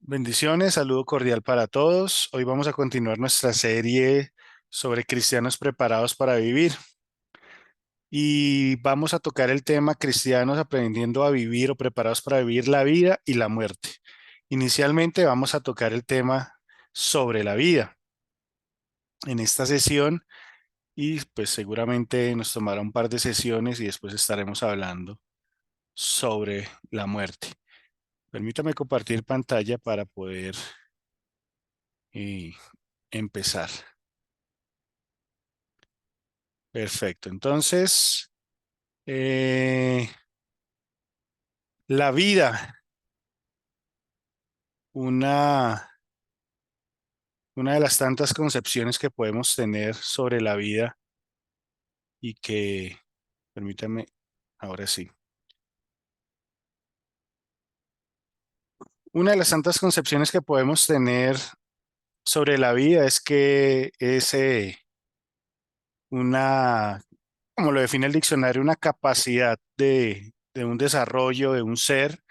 Bendiciones, saludo cordial para todos. Hoy vamos a continuar nuestra serie sobre cristianos preparados para vivir y vamos a tocar el tema cristianos aprendiendo a vivir o preparados para vivir la vida y la muerte. Inicialmente vamos a tocar el tema sobre la vida en esta sesión y pues seguramente nos tomará un par de sesiones y después estaremos hablando sobre la muerte. Permítame compartir pantalla para poder eh, empezar. Perfecto. Entonces, eh, la vida, una, una de las tantas concepciones que podemos tener sobre la vida y que, permítame, ahora sí, una de las tantas concepciones que podemos tener sobre la vida es que es una, como lo define el diccionario, una capacidad de un desarrollo de un ser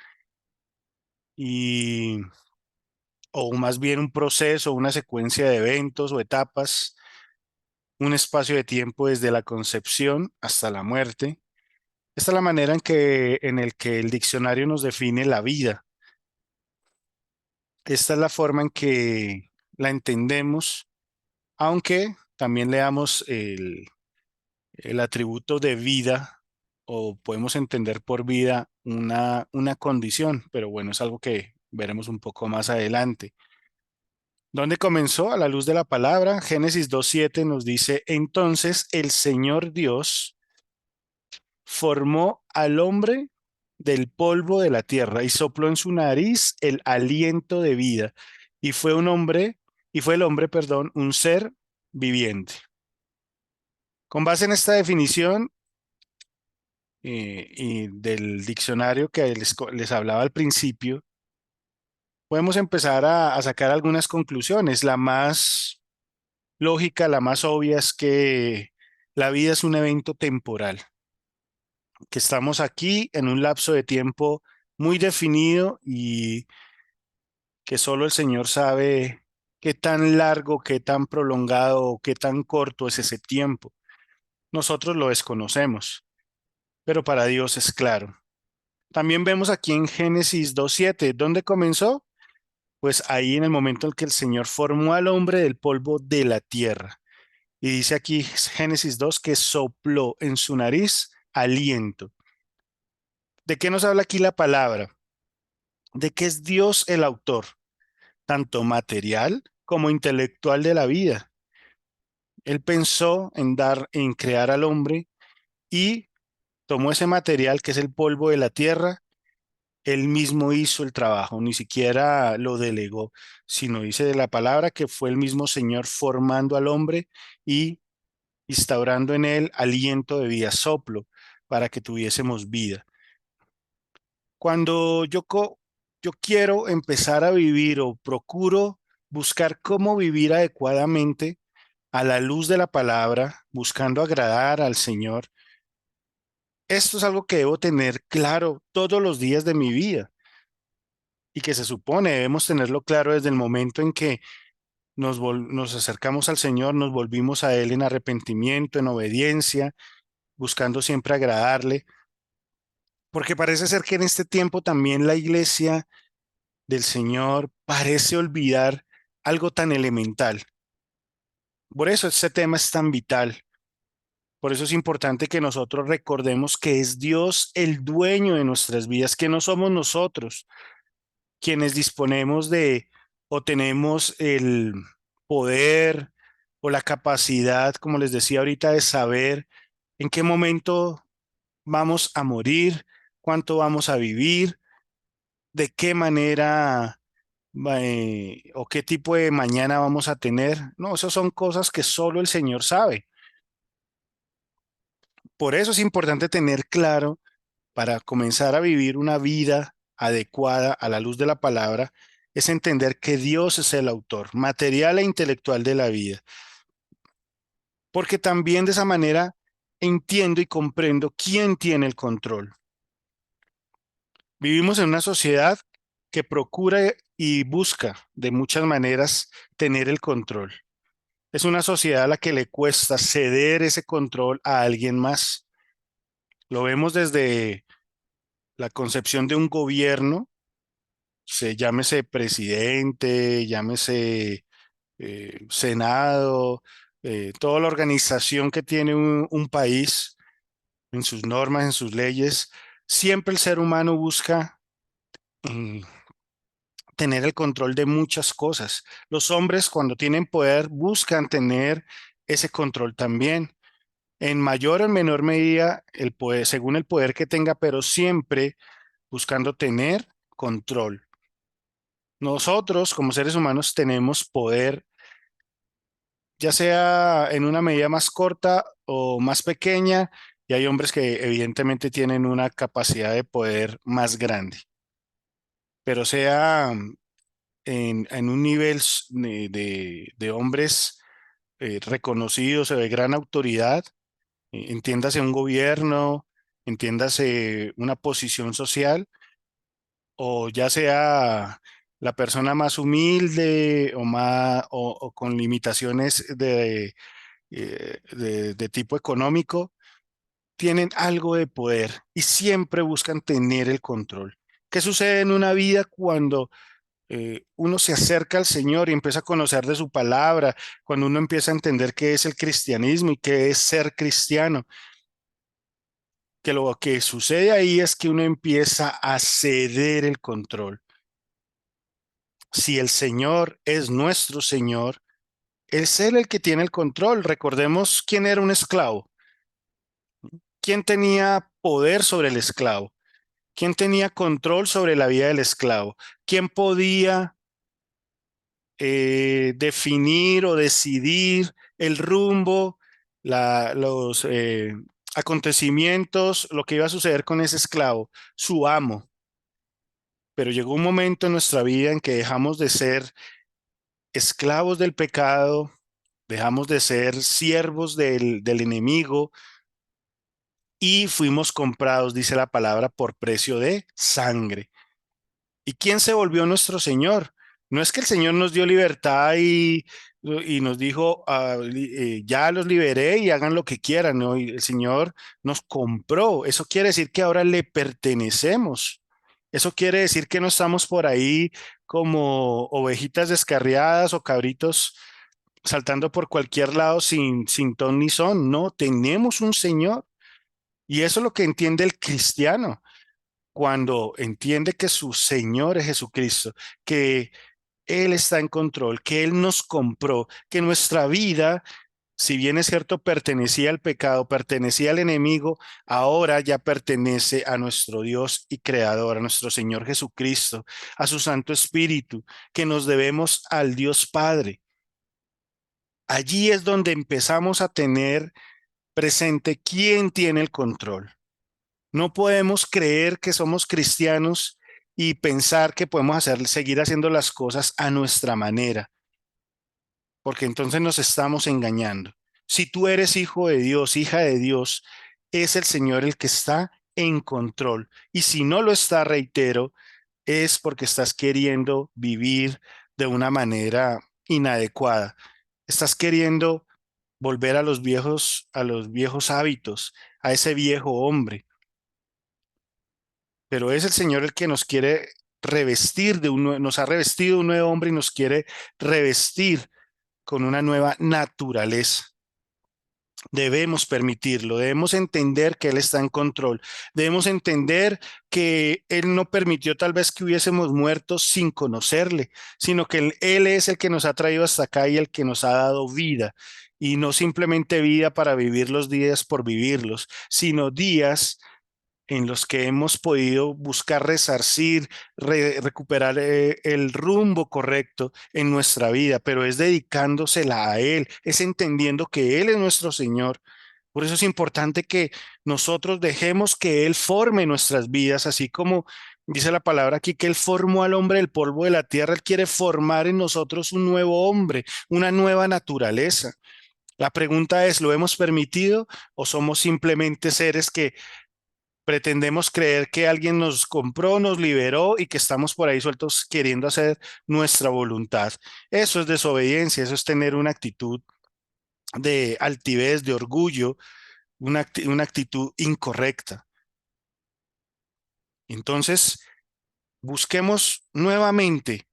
y, o más bien un proceso, una secuencia de eventos o etapas, un espacio de tiempo desde la concepción hasta la muerte. Esta es la manera en el que el diccionario nos define la vida. Esta es la forma en que la entendemos, aunque también le damos el atributo de vida o podemos entender por vida una condición, pero bueno, es algo que veremos un poco más adelante. ¿Dónde comenzó? A la luz de la palabra. Génesis 2:7 nos dice, entonces el Señor Dios formó al hombre del polvo de la tierra y sopló en su nariz el aliento de vida. Y fue un hombre, y fue el hombre, perdón, un ser viviente. Con base en esta definición y del diccionario que les hablaba al principio, podemos empezar a sacar algunas conclusiones. La más lógica, la más obvia es que la vida es un evento temporal, que estamos aquí en un lapso de tiempo muy definido y que solo el Señor sabe qué tan largo, qué tan prolongado o qué tan corto es ese tiempo. Nosotros lo desconocemos, pero para Dios es claro. También vemos aquí en Génesis 2:7, ¿dónde comenzó? Pues ahí en el momento en que el Señor formó al hombre del polvo de la tierra. Y dice aquí Génesis 2 que sopló en su nariz aliento. ¿De qué nos habla aquí la palabra? De que es Dios el autor, tanto material como intelectual de la vida. Él pensó en crear al hombre y tomó ese material que es el polvo de la tierra. Él mismo hizo el trabajo, ni siquiera lo delegó, sino dice de la palabra que fue el mismo Señor formando al hombre y instaurando en él aliento de vida, soplo, para que tuviésemos vida. Cuando yo quiero empezar a vivir o procuro buscar cómo vivir adecuadamente a la luz de la palabra, buscando agradar al Señor, esto es algo que debo tener claro todos los días de mi vida y que se supone debemos tenerlo claro desde el momento en que nos acercamos al Señor, nos volvimos a Él en arrepentimiento, en obediencia, buscando siempre agradarle, porque parece ser que en este tiempo también la iglesia del Señor parece olvidar algo tan elemental. Por eso este tema es tan vital. Por eso es importante que nosotros recordemos que es Dios el dueño de nuestras vidas, que no somos nosotros quienes disponemos de o tenemos el poder o la capacidad, como les decía ahorita, de saber en qué momento vamos a morir, cuánto vamos a vivir, de qué manera o qué tipo de mañana vamos a tener. No, esas son cosas que solo el Señor sabe. Por eso es importante tener claro para comenzar a vivir una vida adecuada a la luz de la palabra, es entender que Dios es el autor material e intelectual de la vida. Porque también de esa manera entiendo y comprendo quién tiene el control. Vivimos en una sociedad que procura y busca de muchas maneras tener el control. Es una sociedad a la que le cuesta ceder ese control a alguien más. Lo vemos desde la concepción de un gobierno, llámese presidente, llámese Senado, toda la organización que tiene un país en sus normas, en sus leyes. Siempre el ser humano busca mm, tener el control de muchas cosas. Los hombres, cuando tienen poder, buscan tener ese control también. En mayor o en menor medida, el poder, según el poder que tenga, pero siempre buscando tener control. Nosotros, como seres humanos, tenemos poder, ya sea en una medida más corta o más pequeña, y hay hombres que evidentemente tienen una capacidad de poder más grande, pero sea en un nivel de hombres reconocidos o de gran autoridad, entiéndase un gobierno, entiéndase una posición social, o ya sea la persona más humilde o, más, o con limitaciones de tipo económico, tienen algo de poder y siempre buscan tener el control. ¿Qué sucede en una vida cuando uno se acerca al Señor y empieza a conocer de su palabra, cuando uno empieza a entender qué es el cristianismo y qué es ser cristiano? Que lo que sucede ahí es que uno empieza a ceder el control. Si el Señor es nuestro Señor, es Él el que tiene el control. Recordemos quién era un esclavo, quién tenía poder sobre el esclavo, quién tenía control sobre la vida del esclavo, quién podía definir o decidir el rumbo, los acontecimientos, lo que iba a suceder con ese esclavo, su amo. Pero llegó un momento en nuestra vida en que dejamos de ser esclavos del pecado, dejamos de ser siervos del enemigo y fuimos comprados, dice la palabra, por precio de sangre. ¿Y quién se volvió nuestro Señor? No es que el Señor nos dio libertad y nos dijo, ya los liberé y hagan lo que quieran, ¿no? Y el Señor nos compró. Eso quiere decir que ahora le pertenecemos. Eso quiere decir que no estamos por ahí como ovejitas descarriadas o cabritos saltando por cualquier lado sin ton ni son. No, tenemos un Señor. Y eso es lo que entiende el cristiano cuando entiende que su Señor es Jesucristo, que Él está en control, que Él nos compró, que nuestra vida, si bien es cierto, pertenecía al pecado, pertenecía al enemigo, ahora ya pertenece a nuestro Dios y Creador, a nuestro Señor Jesucristo, a su Santo Espíritu, que nos debemos al Dios Padre. Allí es donde empezamos a tener presente quién tiene el control. No podemos creer que somos cristianos y pensar que podemos seguir haciendo las cosas a nuestra manera, porque entonces nos estamos engañando. Si tú eres hijo de Dios, hija de Dios, es el Señor el que está en control. Y si no lo está, reitero, es porque estás queriendo vivir de una manera inadecuada. Estás queriendo volver a los viejos hábitos, a ese viejo hombre. Pero es el Señor el que nos quiere revestir nos ha revestido un nuevo hombre y nos quiere revestir con una nueva naturaleza. Debemos permitirlo, debemos entender que Él está en control, debemos entender que Él no permitió tal vez que hubiésemos muerto sin conocerle, sino que Él es el que nos ha traído hasta acá y el que nos ha dado vida, y no simplemente vida para vivir los días por vivirlos, sino días en los que hemos podido buscar resarcir, recuperar el rumbo correcto en nuestra vida, pero es dedicándosela a Él, es entendiendo que Él es nuestro Señor. Por eso es importante que nosotros dejemos que Él forme nuestras vidas, así como dice la palabra aquí, que Él formó al hombre del polvo de la tierra. Él quiere formar en nosotros un nuevo hombre, una nueva naturaleza. La pregunta es, ¿lo hemos permitido o somos simplemente seres que Pretendemos creer que alguien nos compró, nos liberó y que estamos por ahí sueltos queriendo hacer nuestra voluntad. Eso es desobediencia, eso es tener una actitud de altivez, de orgullo, una actitud incorrecta. Entonces, busquemos nuevamente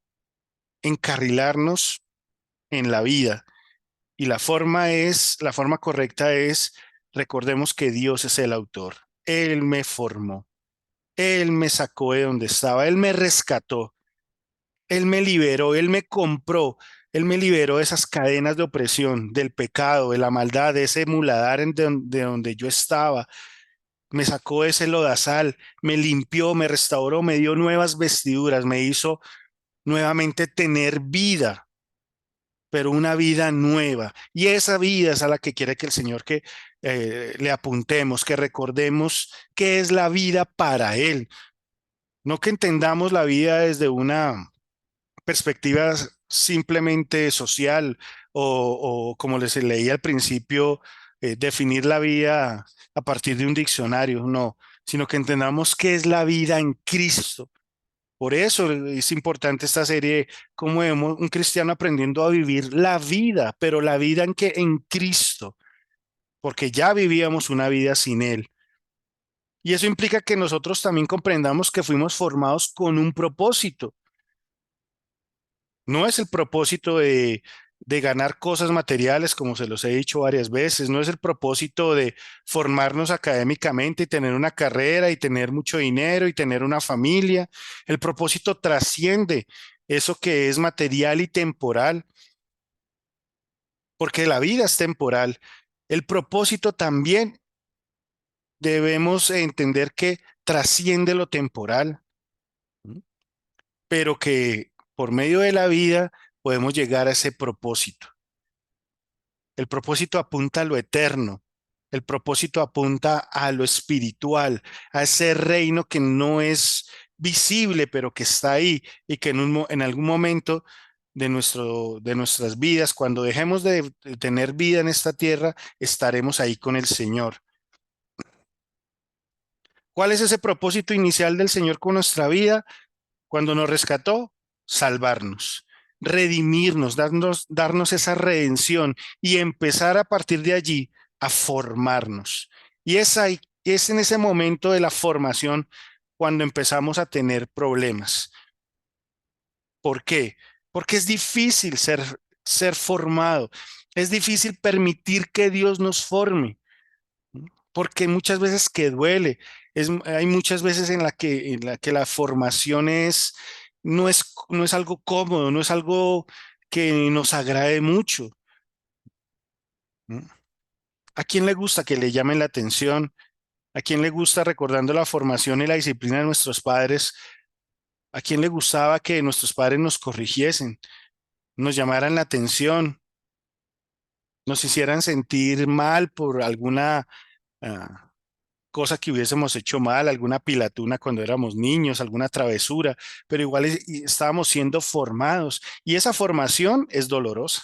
encarrilarnos en la vida. Y la forma correcta es, recordemos que Dios es el autor. Él me formó, Él me sacó de donde estaba, Él me rescató, Él me liberó, Él me compró, Él me liberó de esas cadenas de opresión, del pecado, de la maldad, de ese muladar de donde yo estaba. Me sacó de ese lodazal, me limpió, me restauró, me dio nuevas vestiduras, me hizo nuevamente tener vida, pero una vida nueva. Y esa vida es a la que quiere que el Señor que le apuntemos, que recordemos qué es la vida para Él. No que entendamos la vida desde una perspectiva simplemente social o como les leí al principio, definir la vida a partir de un diccionario, no, sino que entendamos qué es la vida en Cristo. Por eso es importante esta serie, como vemos un cristiano aprendiendo a vivir la vida, pero la vida en que en Cristo, porque ya vivíamos una vida sin Él. Y eso implica que nosotros también comprendamos que fuimos formados con un propósito. No es el propósito de ganar cosas materiales, como se los he dicho varias veces. No es el propósito de formarnos académicamente y tener una carrera y tener mucho dinero y tener una familia. El propósito trasciende eso que es material y temporal, porque la vida es temporal. El propósito también debemos entender que trasciende lo temporal, ¿m? Pero que por medio de la vida podemos llegar a ese propósito. El propósito apunta a lo eterno. El propósito apunta a lo espiritual, a ese reino que no es visible, pero que está ahí y que en algún momento de nuestras vidas, cuando dejemos de tener vida en esta tierra, estaremos ahí con el Señor. ¿Cuál es ese propósito inicial del Señor con nuestra vida? Cuando nos rescató, salvarnos, redimirnos, darnos esa redención y empezar a partir de allí a formarnos. Y es en ese momento de la formación cuando empezamos a tener problemas. ¿Por qué? Porque es difícil ser formado. Es difícil permitir que Dios nos forme porque muchas veces que duele, hay muchas veces en la que la formación no es algo cómodo, no es algo que nos agrade mucho. ¿No? ¿A quién le gusta que le llamen la atención? ¿A quién le gusta, recordando la formación y la disciplina de nuestros padres, a quién le gustaba que nuestros padres nos corrigiesen, nos llamaran la atención, nos hicieran sentir mal por alguna cosa que hubiésemos hecho mal, alguna pilatuna cuando éramos niños, alguna travesura, pero igual y estábamos siendo formados y esa formación es dolorosa.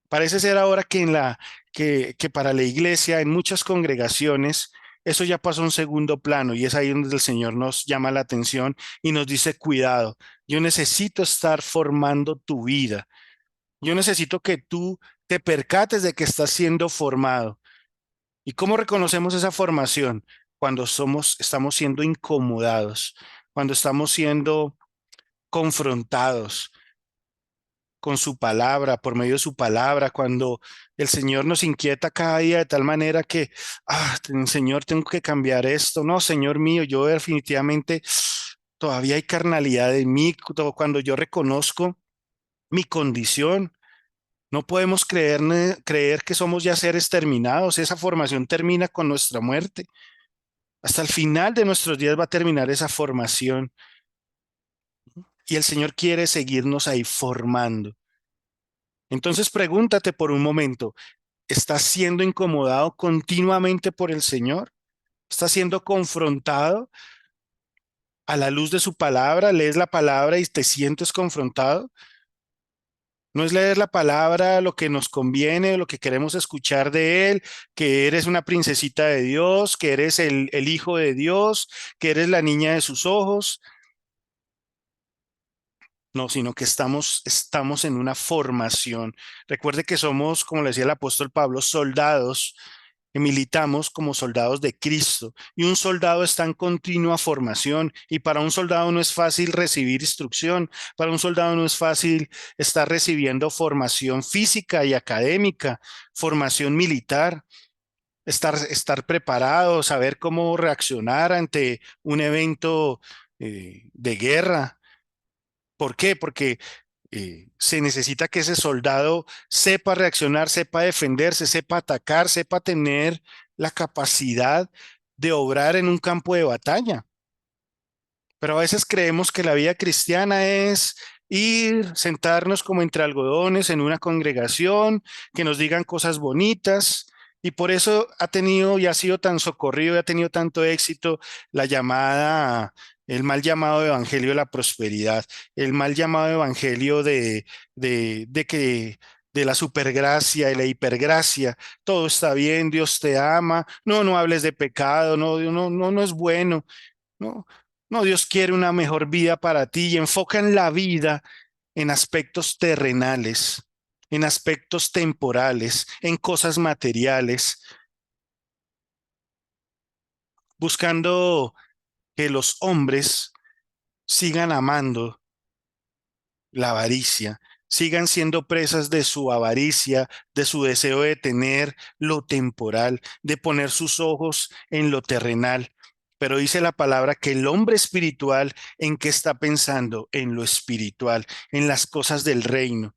Parece ser ahora que que para la iglesia, en muchas congregaciones, eso ya pasó a un segundo plano y es ahí donde el Señor nos llama la atención y nos dice, cuidado, yo necesito estar formando tu vida. Yo necesito que tú te percates de que estás siendo formado. ¿Y cómo reconocemos esa formación? Cuando estamos siendo incomodados, cuando estamos siendo confrontados con su palabra, por medio de su palabra, cuando el Señor nos inquieta cada día de tal manera que, Señor, tengo que cambiar esto. No, Señor mío, yo definitivamente todavía hay carnalidad en mí, cuando yo reconozco mi condición. No podemos creer que somos ya seres terminados. Esa formación termina con nuestra muerte. Hasta el final de nuestros días va a terminar esa formación y el Señor quiere seguirnos ahí formando. Entonces pregúntate por un momento, ¿estás siendo incomodado continuamente por el Señor? ¿Estás siendo confrontado a la luz de su palabra? ¿Lees la palabra y te sientes confrontado? No es leer la palabra lo que nos conviene, lo que queremos escuchar de Él, que eres una princesita de Dios, que eres el hijo de Dios, que eres la niña de sus ojos. No, sino que estamos en una formación. Recuerde que somos, como le decía el apóstol Pablo, soldados, que militamos como soldados de Cristo. Y un soldado está en continua formación. Y para un soldado no es fácil recibir instrucción. Para un soldado no es fácil estar recibiendo formación física y académica, formación militar. Estar preparado, saber cómo reaccionar ante un evento de guerra. ¿Por qué? Porque se necesita que ese soldado sepa reaccionar, sepa defenderse, sepa atacar, sepa tener la capacidad de obrar en un campo de batalla. Pero a veces creemos que la vida cristiana es ir, sentarnos como entre algodones en una congregación, que nos digan cosas bonitas. Y por eso ha tenido y ha sido tan socorrido y ha tenido tanto éxito la llamada, el mal llamado evangelio de la prosperidad, el mal llamado evangelio de que de la supergracia y la hipergracia. Todo está bien, Dios te ama. No, no hables de pecado, no, no, no, no es bueno. No, no, Dios quiere una mejor vida para ti y enfoca en la vida en aspectos terrenales, en aspectos temporales, en cosas materiales, buscando que los hombres sigan amando la avaricia, sigan siendo presas de su avaricia, de su deseo de tener lo temporal, de poner sus ojos en lo terrenal. Pero dice la palabra que el hombre espiritual, ¿en qué está pensando? En lo espiritual, en las cosas del reino.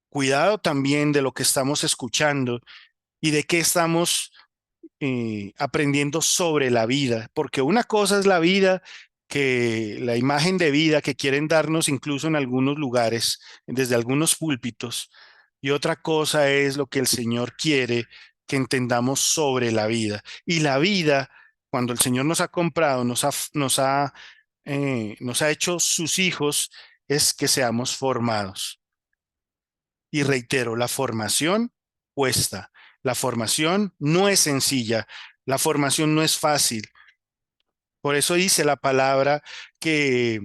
Cuidado también de lo que estamos escuchando y de qué estamos aprendiendo sobre la vida, porque una cosa es la vida, que la imagen de vida que quieren darnos incluso en algunos lugares, desde algunos púlpitos, y otra cosa es lo que el Señor quiere que entendamos sobre la vida. Y la vida, cuando el Señor nos ha comprado, nos ha hecho sus hijos, es que seamos formados. Y reitero, la formación cuesta. La formación no es sencilla. La formación no es fácil. Por eso dice la palabra que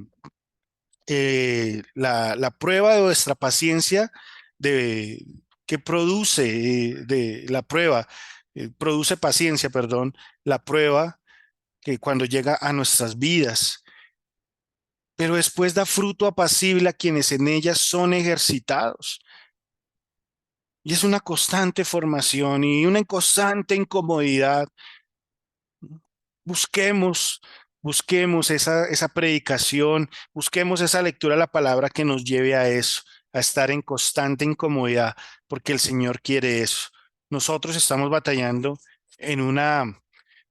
la prueba de vuestra paciencia de, que produce de la prueba, produce paciencia, perdón, la prueba que cuando llega a nuestras vidas, pero después da fruto apacible a quienes en ellas son ejercitados. Y es una constante formación y una constante incomodidad. Busquemos, busquemos esa predicación, busquemos esa lectura de la palabra que nos lleve a eso, a estar en constante incomodidad, porque el Señor quiere eso. Nosotros estamos batallando en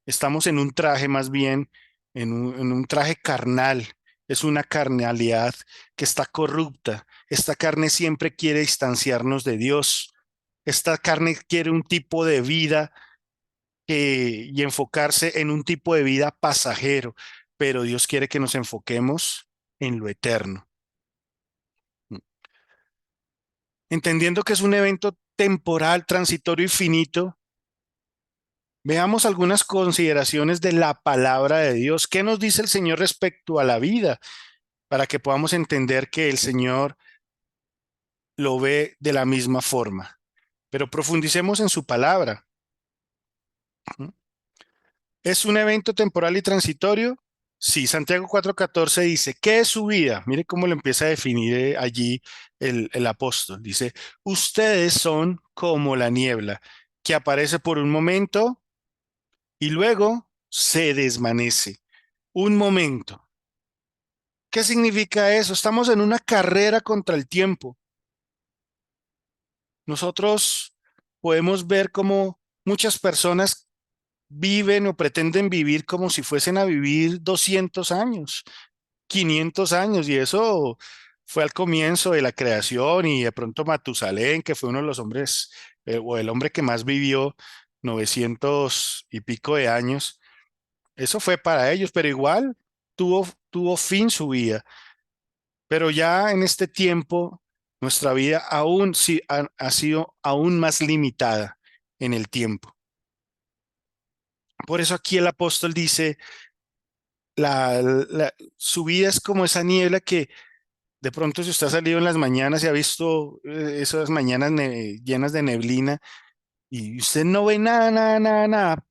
estamos en un traje más bien, en un traje carnal. Es una carnalidad que está corrupta. Esta carne siempre quiere distanciarnos de Dios. Esta carne quiere un tipo de vida y enfocarse en un tipo de vida pasajero, pero Dios quiere que nos enfoquemos en lo eterno. Entendiendo que es un evento temporal, transitorio y finito, veamos algunas consideraciones de la palabra de Dios. ¿Qué nos dice el Señor respecto a la vida? Para que podamos entender que el Señor lo ve de la misma forma. Pero profundicemos en su palabra. ¿Es un evento temporal y transitorio? Sí, Santiago 4:14 dice, ¿qué es su vida? Mire cómo lo empieza a definir allí el apóstol. Dice, ustedes son como la niebla que aparece por un momento y luego se desvanece. Un momento. ¿Qué significa eso? Estamos en una carrera contra el tiempo. Nosotros podemos ver cómo muchas personas viven o pretenden vivir como si fuesen a vivir 200 años, 500 años, y eso fue al comienzo de la creación y de pronto Matusalén, que fue uno de los hombres, o el hombre que más vivió, 900 y pico de años, eso fue para ellos, pero igual tuvo fin su vida. Pero ya en este tiempo Nuestra vida aún sí ha sido aún más limitada en el tiempo. Por eso aquí el apóstol dice, su vida es como esa niebla que de pronto si usted ha salido en las mañanas y ha visto esas mañanas llenas de neblina y usted no ve nada, nada, nada, nada.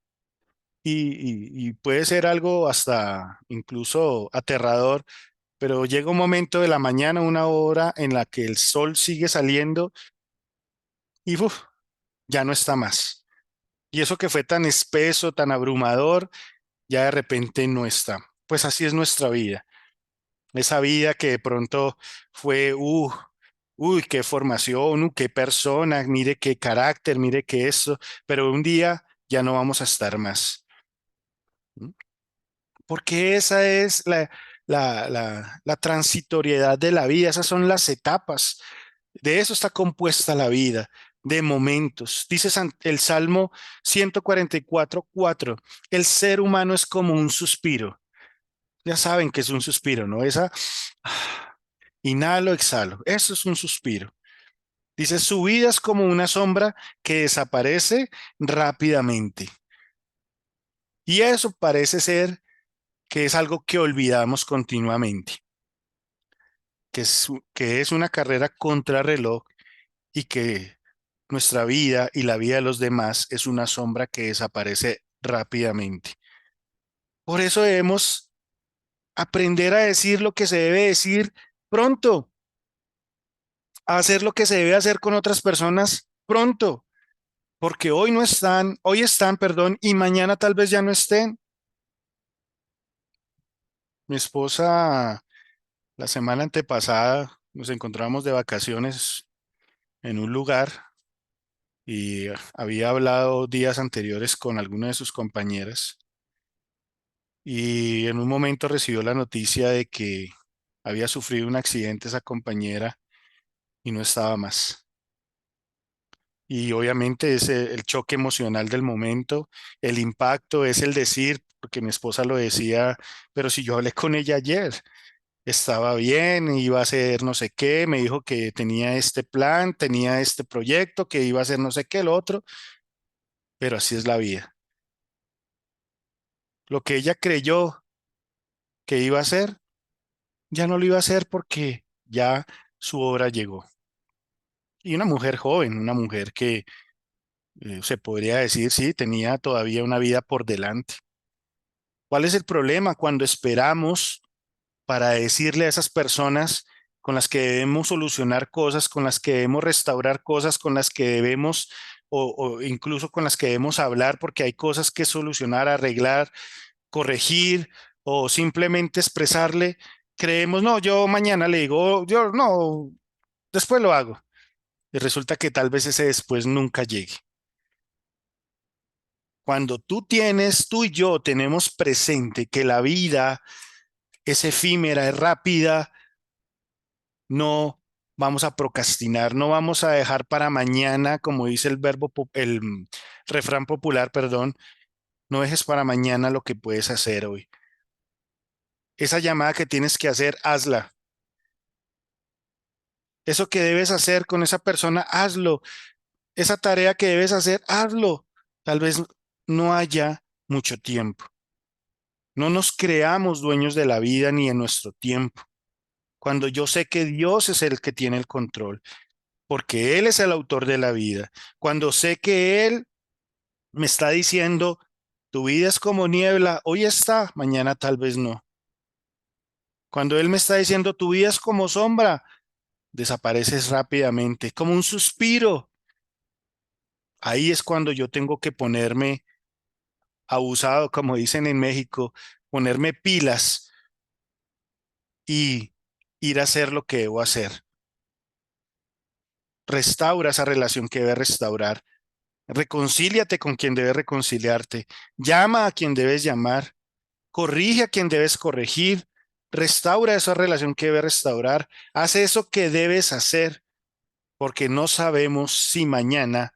Y puede ser algo hasta incluso aterrador, pero llega un momento de la mañana, una hora en la que el sol sigue saliendo y uf, ya no está más. Y eso que fue tan espeso, tan abrumador, ya de repente no está. Pues así es nuestra vida. Esa vida que de pronto fue, uy, qué formación, qué persona, mire qué carácter, mire qué eso, pero un día ya no vamos a estar más. ¿Mm? Porque esa es la transitoriedad de la vida, esas son las etapas. De eso está compuesta la vida, de momentos. Dice el Salmo 144:4, el ser humano es como un suspiro. Ya saben que es un suspiro, ¿no? Inhalo, exhalo. Eso es un suspiro. Dice, su vida es como una sombra que desaparece rápidamente. Y eso parece ser que es algo que olvidamos continuamente, que es una carrera contra reloj y que nuestra vida y la vida de los demás es una sombra que desaparece rápidamente. Por eso debemos aprender a decir lo que se debe decir pronto, a hacer lo que se debe hacer con otras personas pronto, porque hoy no están, hoy están, perdón, y mañana tal vez ya no estén. Mi esposa, la semana antepasada, nos encontramos de vacaciones en un lugar y había hablado días anteriores con alguna de sus compañeras y en un momento recibió la noticia de que había sufrido un accidente esa compañera y no estaba más. Y obviamente es el choque emocional del momento, el impacto es el decir, porque mi esposa lo decía, pero si yo hablé con ella ayer, estaba bien, iba a hacer no sé qué, me dijo que tenía este plan, tenía este proyecto, que iba a hacer no sé qué, el otro, pero así es la vida. Lo que ella creyó que iba a hacer, ya no lo iba a hacer porque ya su hora llegó. Y una mujer joven, una mujer que se podría decir, sí, tenía todavía una vida por delante. ¿Cuál es el problema cuando esperamos para decirle a esas personas con las que debemos solucionar cosas, con las que debemos restaurar cosas, con las que debemos o incluso con las que debemos hablar porque hay cosas que solucionar, arreglar, corregir o simplemente expresarle? Creemos, no, yo mañana le digo, yo no, después lo hago. Y resulta que tal vez ese después nunca llegue. Cuando tú y yo tenemos presente que la vida es efímera, es rápida, no vamos a procrastinar, no vamos a dejar para mañana, como dice el refrán popular, perdón, no dejes para mañana lo que puedes hacer hoy. Esa llamada que tienes que hacer, hazla. Eso que debes hacer con esa persona, hazlo. Esa tarea que debes hacer, hazlo. Tal vez no haya mucho tiempo. No nos creamos dueños de la vida ni de nuestro tiempo. Cuando yo sé que Dios es el que tiene el control, porque Él es el autor de la vida. Cuando sé que Él me está diciendo, tu vida es como niebla, hoy está, mañana tal vez no. Cuando Él me está diciendo, tu vida es como sombra, desapareces rápidamente, como un suspiro. Ahí es cuando yo tengo que ponerme abusado, como dicen en México, ponerme pilas y ir a hacer lo que debo hacer. Restaura esa relación que debe restaurar. Reconcíliate con quien debe reconciliarte. Llama a quien debes llamar. Corrige a quien debes corregir. Restaura esa relación que debe restaurar. Haz eso que debes hacer, porque no sabemos si mañana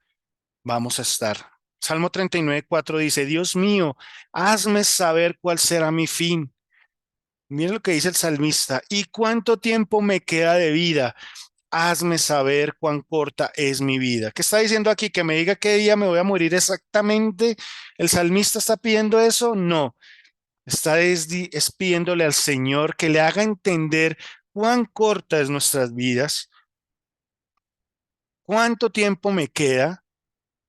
vamos a estar. Salmo 39:4 dice, Dios mío, hazme saber cuál será mi fin. Mira lo que dice el salmista. ¿Y cuánto tiempo me queda de vida? hazme saber cuán corta es mi vida. ¿Qué está diciendo aquí? Que me diga qué día me voy a morir exactamente. ¿El salmista está pidiendo eso? No. Está es pidiéndole al Señor que le haga entender cuán corta es nuestras vidas, cuánto tiempo me queda.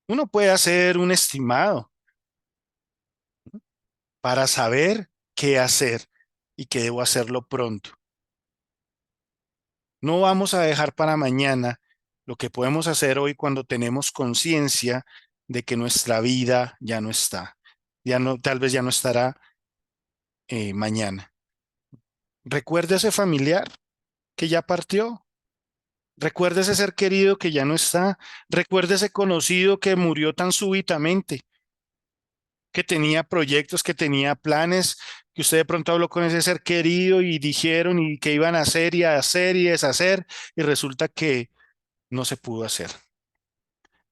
Uno puede hacer un estimado para saber qué hacer y que debo hacerlo pronto. No vamos a dejar para mañana lo que podemos hacer hoy cuando tenemos conciencia de que nuestra vida ya no está, ya no, tal vez ya no estará mañana. Recuerda ese familiar que ya partió. Recuerda ese ser querido que ya no está. Recuerda ese conocido que murió tan súbitamente, que tenía proyectos, que tenía planes, que usted de pronto habló con ese ser querido y dijeron y que iban a hacer y a hacer y deshacer y resulta que no se pudo hacer.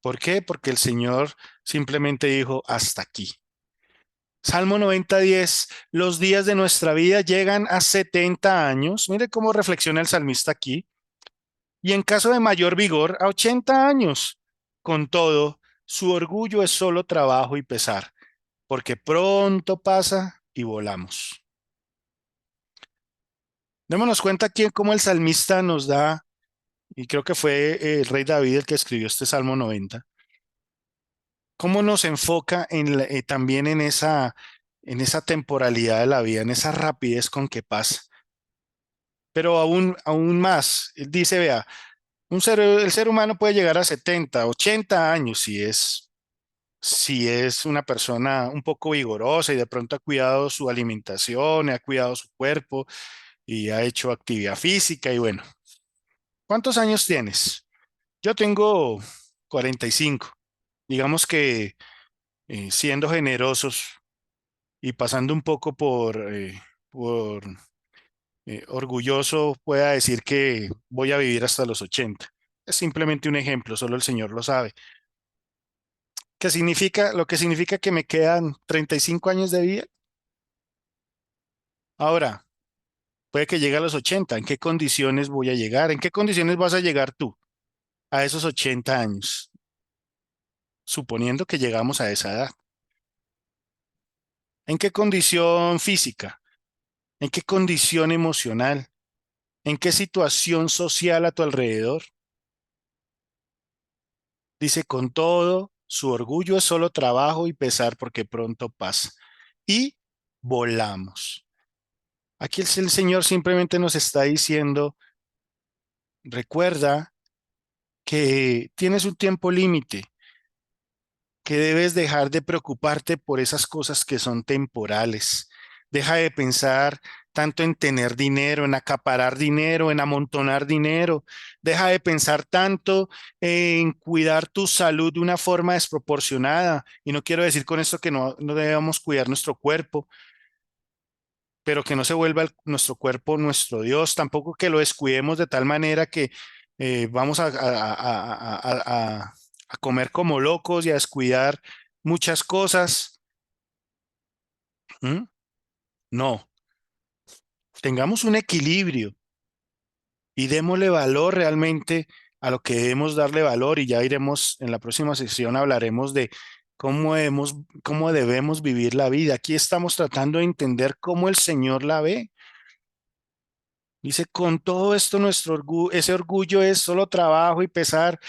¿Por qué? Porque el Señor simplemente dijo hasta aquí. Salmo 90:10, los días de nuestra vida llegan a 70 años. Mire cómo reflexiona el salmista aquí. Y en caso de mayor vigor, a 80 años. Con todo, su orgullo es solo trabajo y pesar, porque pronto pasa y volamos. Démonos cuenta aquí cómo el salmista nos da, y creo que fue el rey David el que escribió este Salmo 90, cómo nos enfoca también en esa temporalidad de la vida, en esa rapidez con que pasa. Pero aún más, él dice, vea, el ser humano puede llegar a 70, 80 años si es una persona un poco vigorosa y de pronto ha cuidado su alimentación, ha cuidado su cuerpo y ha hecho actividad física y bueno, ¿cuántos años tienes? Yo tengo 45. Digamos que siendo generosos y pasando un poco por orgulloso, pueda decir que voy a vivir hasta los 80. Es simplemente un ejemplo, solo el Señor lo sabe. ¿Qué significa? Lo que significa que me quedan 35 años de vida. Ahora, puede que llegue a los 80. ¿En qué condiciones voy a llegar? ¿En qué condiciones vas a llegar tú a esos 80 años? Suponiendo que llegamos a esa edad. ¿En qué condición física? ¿En qué condición emocional? ¿En qué situación social a tu alrededor? Dice, con todo, su orgullo es solo trabajo y pesar porque pronto pasa. Y volamos. Aquí el Señor simplemente nos está diciendo, recuerda que tienes un tiempo límite, que debes dejar de preocuparte por esas cosas que son temporales. Deja de pensar tanto en tener dinero, en acaparar dinero, en amontonar dinero. Deja de pensar tanto en cuidar tu salud de una forma desproporcionada. Y no quiero decir con esto que no debamos cuidar nuestro cuerpo, pero que no se vuelva nuestro cuerpo nuestro Dios. Tampoco que lo descuidemos de tal manera que vamos a comer como locos y a descuidar muchas cosas. ¿Mm? No, tengamos un equilibrio y démosle valor realmente a lo que debemos darle valor y ya iremos en la próxima sesión hablaremos de cómo debemos vivir la vida. Aquí estamos tratando de entender cómo el Señor la ve. Dice, con todo esto nuestro orgullo, ese orgullo es solo trabajo y pesar.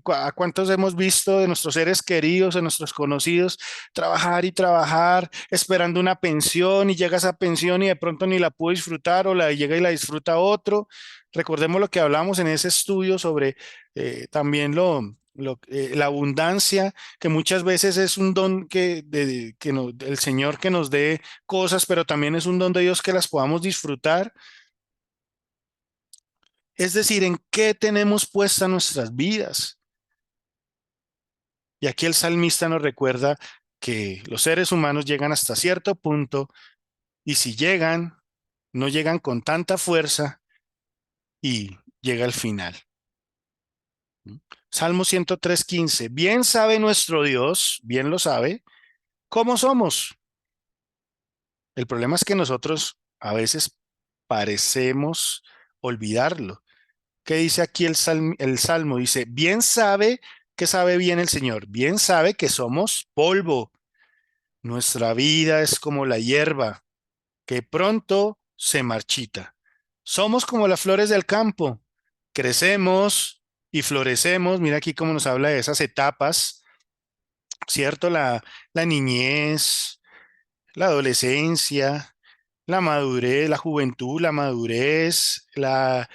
¿A cuántos hemos visto de nuestros seres queridos, de nuestros conocidos, trabajar y trabajar, esperando una pensión y llega esa pensión y de pronto ni la pudo disfrutar o la llega y la disfruta otro? Recordemos lo que hablamos en ese estudio sobre también la abundancia, que muchas veces es un don el Señor que nos dé cosas, pero también es un don de Dios que las podamos disfrutar. Es decir, en qué tenemos puestas nuestras vidas. Y aquí el salmista nos recuerda que los seres humanos llegan hasta cierto punto y si llegan, no llegan con tanta fuerza y llega el final. Salmo 103:15. Bien sabe nuestro Dios, bien lo sabe, cómo somos. El problema es que nosotros a veces parecemos olvidarlo. ¿Qué dice aquí el Salmo? Dice, bien sabe que sabe bien el Señor, bien sabe que somos polvo. Nuestra vida es como la hierba, que pronto se marchita. Somos como las flores del campo, crecemos y florecemos. Mira aquí cómo nos habla de esas etapas, ¿cierto? La niñez, la adolescencia, la madurez, la juventud, la madurez, la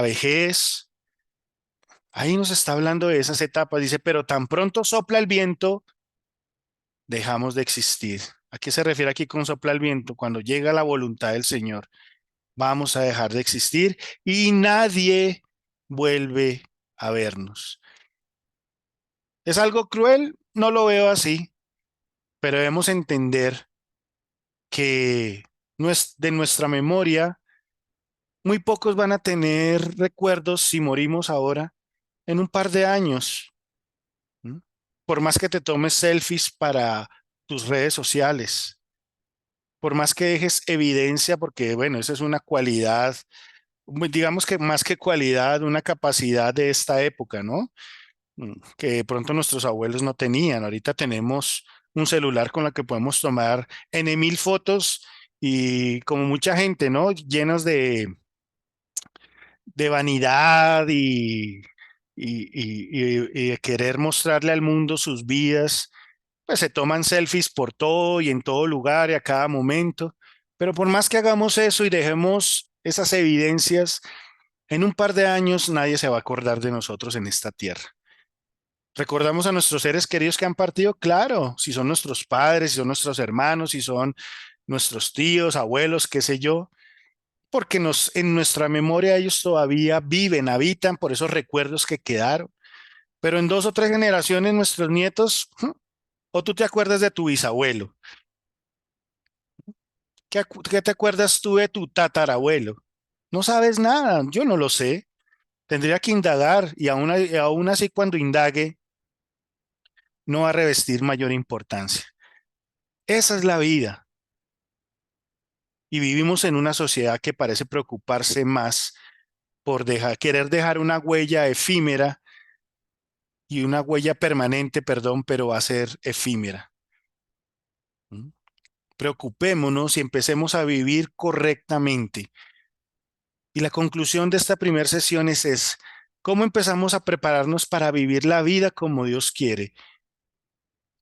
vejez. Ahí nos está hablando de esas etapas. Dice, pero tan pronto sopla el viento, dejamos de existir. ¿A qué se refiere aquí con sopla el viento? Cuando llega la voluntad del Señor, vamos a dejar de existir y nadie vuelve a vernos. ¿Es algo cruel? No lo veo así, pero debemos entender que de nuestra memoria, muy pocos van a tener recuerdos si morimos ahora en un par de años. ¿Mm? Por más que te tomes selfies para tus redes sociales, por más que dejes evidencia, porque bueno, esa es una cualidad, digamos que más que cualidad, una capacidad de esta época, ¿no? Que de pronto nuestros abuelos no tenían. Ahorita tenemos un celular con el que podemos tomar N mil fotos y como mucha gente, ¿no? Llenos de vanidad y de querer mostrarle al mundo sus vidas, pues se toman selfies por todo y en todo lugar y a cada momento. Pero por más que hagamos eso y dejemos esas evidencias, en un par de años nadie se va a acordar de nosotros en esta tierra. ¿Recordamos a nuestros seres queridos que han partido? Claro, si son nuestros padres, si son nuestros hermanos, si son nuestros tíos, abuelos, qué sé yo, porque en nuestra memoria ellos todavía viven, habitan por esos recuerdos que quedaron. Pero en 2 o 3 generaciones nuestros nietos, o tú te acuerdas de tu bisabuelo, ¿qué te acuerdas tú de tu tatarabuelo? No sabes nada, yo no lo sé. Tendría que indagar y aún así cuando indague no va a revestir mayor importancia. Esa es la vida y vivimos en una sociedad que parece preocuparse más por querer dejar una huella efímera y una huella permanente, perdón, pero va a ser efímera. ¿Mm? Preocupémonos y empecemos a vivir correctamente. Y la conclusión de esta primera sesión es cómo empezamos a prepararnos para vivir la vida como Dios quiere,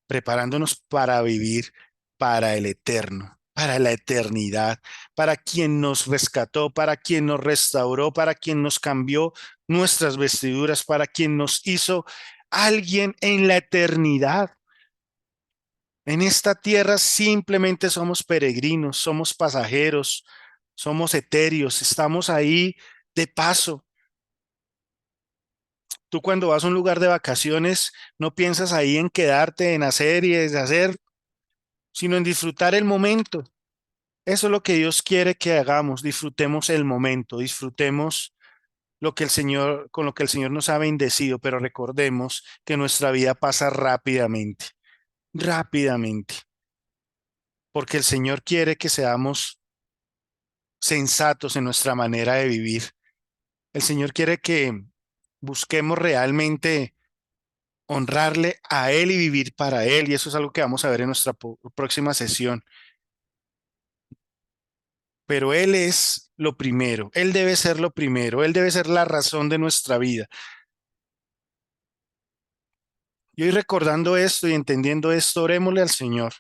preparándonos para vivir para el eterno, para la eternidad, para quien nos rescató, para quien nos restauró, para quien nos cambió nuestras vestiduras, para quien nos hizo alguien en la eternidad. En esta tierra simplemente somos peregrinos, somos pasajeros, somos etéreos, estamos ahí de paso. Tú cuando vas a un lugar de vacaciones no piensas ahí en quedarte, en hacer y deshacer, sino en disfrutar el momento. Eso es lo que Dios quiere que hagamos, disfrutemos el momento, disfrutemos con lo que el Señor nos ha bendecido, pero recordemos que nuestra vida pasa rápidamente, rápidamente, porque el Señor quiere que seamos sensatos en nuestra manera de vivir. El Señor quiere que busquemos realmente honrarle a Él y vivir para Él, y eso es algo que vamos a ver en nuestra próxima sesión. Pero Él es lo primero, Él debe ser lo primero, Él debe ser la razón de nuestra vida. Y hoy recordando esto y entendiendo esto, orémosle al Señor.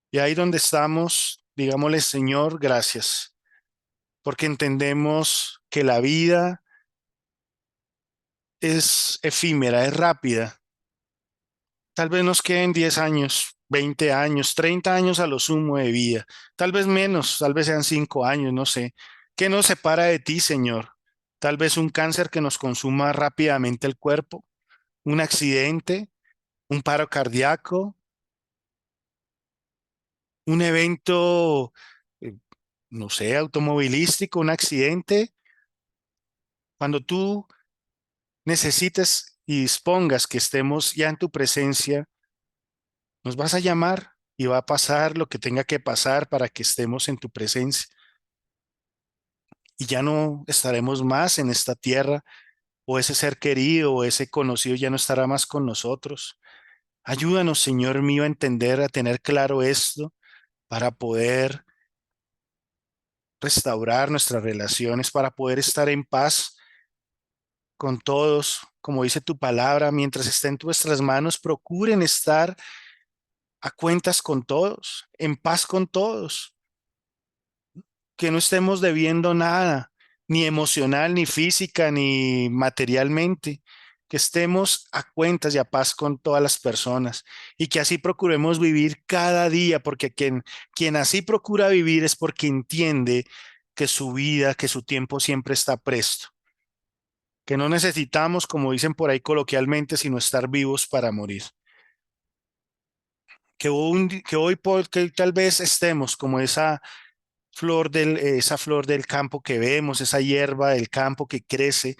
Y ahí donde estamos, digámosle, Señor, gracias, porque entendemos que la vida es efímera, es rápida. Tal vez nos queden 10 años, 20 años, 30 años a lo sumo de vida. Tal vez menos, tal vez sean 5 años, no sé. ¿Qué nos separa de ti, Señor? Tal vez un cáncer que nos consuma rápidamente el cuerpo, un accidente, un paro cardíaco, un evento, eh, no sé, automovilístico, un accidente. Cuando tú necesites y dispongas que estemos ya en tu presencia, nos vas a llamar y va a pasar lo que tenga que pasar para que estemos en tu presencia. y ya no estaremos más en esta tierra, o ese ser querido o ese conocido ya no estará más con nosotros. Ayúdanos, Señor mío, a entender, a tener claro esto para poder restaurar nuestras relaciones, para poder estar en paz con todos. Como dice tu palabra, mientras esté en nuestras manos, procuren estar a cuentas con todos, en paz con todos, que no estemos debiendo nada, ni emocional, ni física, ni materialmente, que estemos a cuentas y a paz con todas las personas y que así procuremos vivir cada día, porque quien así procura vivir es porque entiende que su vida, que su tiempo siempre está presto, que no necesitamos, como dicen por ahí coloquialmente, sino estar vivos para morir. Que hoy tal vez estemos como esa flor del campo que vemos, esa hierba del campo que crece,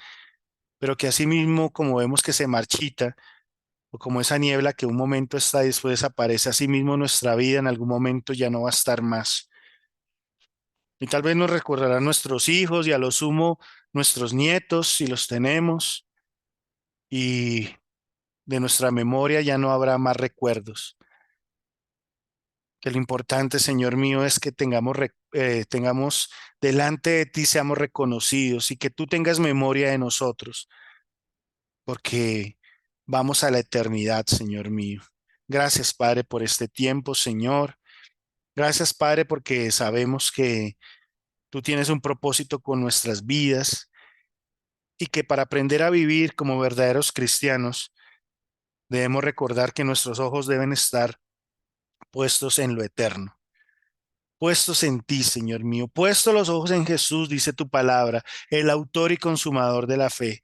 pero que asimismo, como vemos que se marchita, o como esa niebla que un momento está y después desaparece, asimismo nuestra vida en algún momento ya no va a estar más. Y tal vez nos recordarán nuestros hijos y a lo sumo nuestros nietos, si los tenemos, y de nuestra memoria ya no habrá más recuerdos. Que lo importante, Señor mío, es que tengamos delante de ti, seamos reconocidos y que tú tengas memoria de nosotros, porque vamos a la eternidad, Señor mío. Gracias, Padre, por este tiempo, Señor. Gracias, Padre, porque sabemos que tú tienes un propósito con nuestras vidas y que para aprender a vivir como verdaderos cristianos, debemos recordar que nuestros ojos deben estar puestos en lo eterno. Puestos en ti, Señor mío, puestos los ojos en Jesús, dice tu palabra, el autor y consumador de la fe.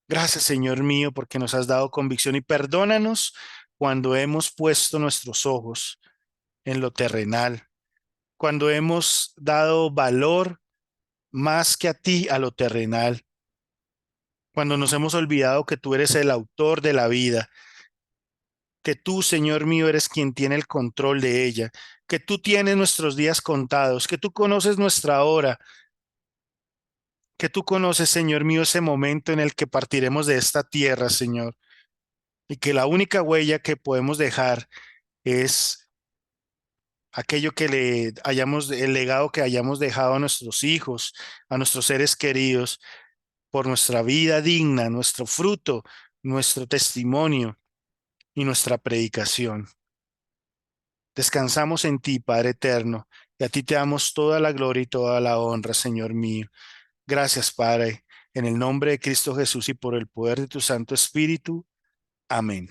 Gracias, Señor mío, porque nos has dado convicción y perdónanos cuando hemos puesto nuestros ojos en lo terrenal, cuando hemos dado valor más que a ti a lo terrenal, cuando nos hemos olvidado que tú eres el autor de la vida, que tú, Señor mío, eres quien tiene el control de ella, que tú tienes nuestros días contados, que tú conoces nuestra hora, que tú conoces, Señor mío, ese momento en el que partiremos de esta tierra, Señor, y que la única huella que podemos dejar es aquello el legado que hayamos dejado a nuestros hijos, a nuestros seres queridos, por nuestra vida digna, nuestro fruto, nuestro testimonio y nuestra predicación. Descansamos en ti, Padre eterno, y a ti te damos toda la gloria y toda la honra, Señor mío. Gracias, Padre, en el nombre de Cristo Jesús y por el poder de tu Santo Espíritu. Amén.